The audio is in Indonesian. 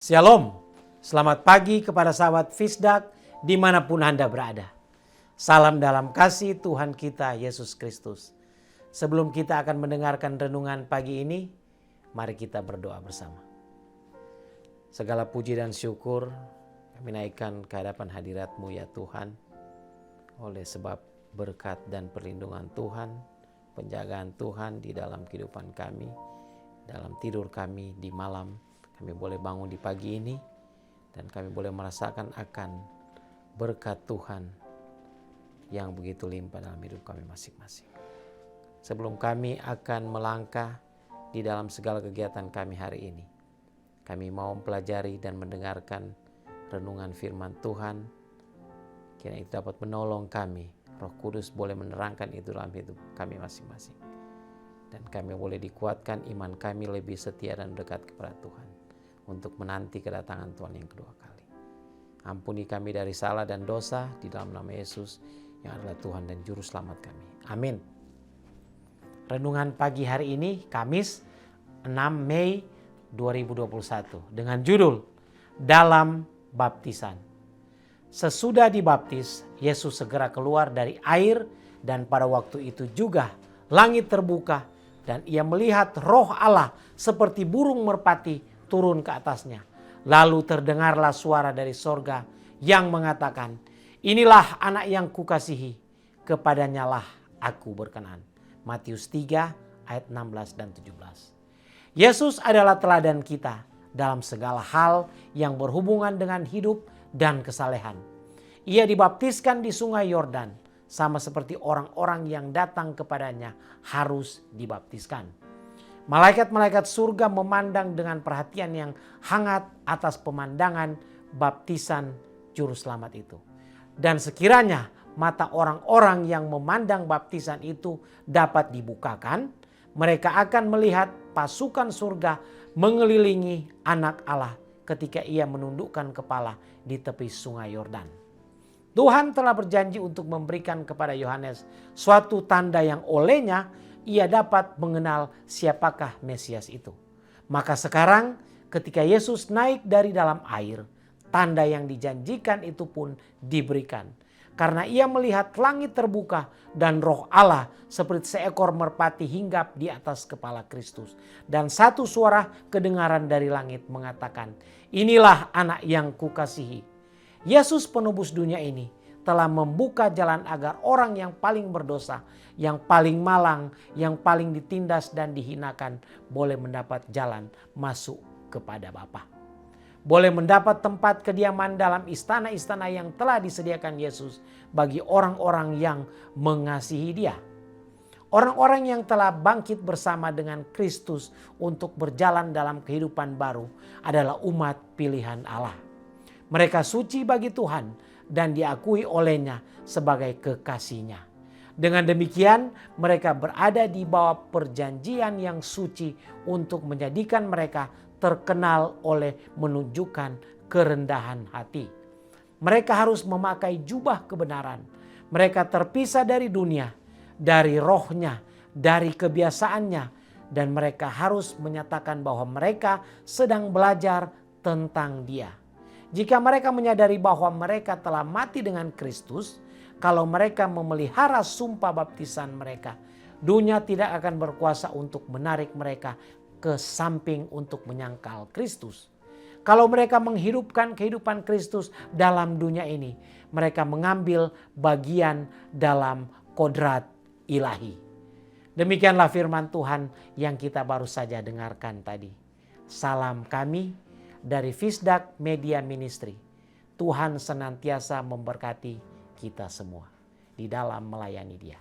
Shalom, selamat pagi kepada sahabat Fisdak dimanapun Anda berada. Salam dalam kasih Tuhan kita Yesus Kristus. Sebelum kita akan mendengarkan renungan pagi ini, mari kita berdoa bersama. Segala puji dan syukur kami naikkan ke hadapan hadirat-Mu ya Tuhan. Oleh sebab berkat dan perlindungan Tuhan, penjagaan Tuhan di dalam kehidupan kami, dalam tidur kami di malam, kami boleh bangun di pagi ini dan kami boleh merasakan akan berkat Tuhan yang begitu limpah dalam hidup kami masing-masing. Sebelum kami akan melangkah di dalam segala kegiatan kami hari ini, kami mau mempelajari dan mendengarkan renungan firman Tuhan. Kiranya itu dapat menolong kami. Roh Kudus boleh menerangkan itu dalam hidup kami masing-masing. Dan kami boleh dikuatkan iman kami lebih setia dan dekat kepada Tuhan untuk menanti kedatangan Tuhan yang kedua kali. Ampuni kami dari salah dan dosa di dalam nama Yesus yang adalah Tuhan dan Juru Selamat kami. Amin. Renungan pagi hari ini Kamis 6 Mei 2021 dengan judul Dalam Baptisan. Sesudah dibaptis, Yesus segera keluar dari air dan pada waktu itu juga langit terbuka dan ia melihat Roh Allah seperti burung merpati turun ke atasnya. Lalu terdengarlah suara dari sorga yang mengatakan, "Inilah anak yang kukasihi, kepadanyalah aku berkenan." Matius 3 ayat 16 dan 17. Yesus adalah teladan kita dalam segala hal yang berhubungan dengan hidup dan kesalehan. Ia dibaptiskan di sungai Yordan, sama seperti orang-orang yang datang kepadanya harus dibaptiskan. Malaikat-malaikat surga memandang dengan perhatian yang hangat atas pemandangan baptisan Juru Selamat itu. Dan sekiranya mata orang-orang yang memandang baptisan itu dapat dibukakan, mereka akan melihat pasukan surga mengelilingi Anak Allah ketika ia menundukkan kepala di tepi sungai Yordan. Tuhan telah berjanji untuk memberikan kepada Yohanes suatu tanda yang olehnya ia dapat mengenal siapakah Mesias itu. Maka sekarang ketika Yesus naik dari dalam air, tanda yang dijanjikan itu pun diberikan. Karena ia melihat langit terbuka dan Roh Allah seperti seekor merpati hinggap di atas kepala Kristus. Dan satu suara kedengaran dari langit mengatakan, "Inilah anak yang kukasihi." Yesus penebus dunia ini telah membuka jalan agar orang yang paling berdosa, yang paling malang, yang paling ditindas dan dihinakan boleh mendapat jalan masuk kepada Bapa. Boleh mendapat tempat kediaman dalam istana-istana yang telah disediakan Yesus bagi orang-orang yang mengasihi Dia. Orang-orang yang telah bangkit bersama dengan Kristus untuk berjalan dalam kehidupan baru adalah umat pilihan Allah. Mereka suci bagi Tuhan dan diakui olehnya sebagai kekasihnya. Dengan demikian mereka berada di bawah perjanjian yang suci untuk menjadikan mereka terkenal oleh menunjukkan kerendahan hati. Mereka harus memakai jubah kebenaran. Mereka terpisah dari dunia, dari rohnya, dari kebiasaannya. Dan mereka harus menyatakan bahwa mereka sedang belajar tentang Dia. Jika mereka menyadari bahwa mereka telah mati dengan Kristus, kalau mereka memelihara sumpah baptisan mereka, dunia tidak akan berkuasa untuk menarik mereka ke samping untuk menyangkal Kristus. Kalau mereka menghidupkan kehidupan Kristus dalam dunia ini, mereka mengambil bagian dalam kodrat ilahi. Demikianlah firman Tuhan yang kita baru saja dengarkan tadi. Salam kami dari Fisdak Media Ministry. Tuhan senantiasa memberkati kita semua di dalam melayani Dia.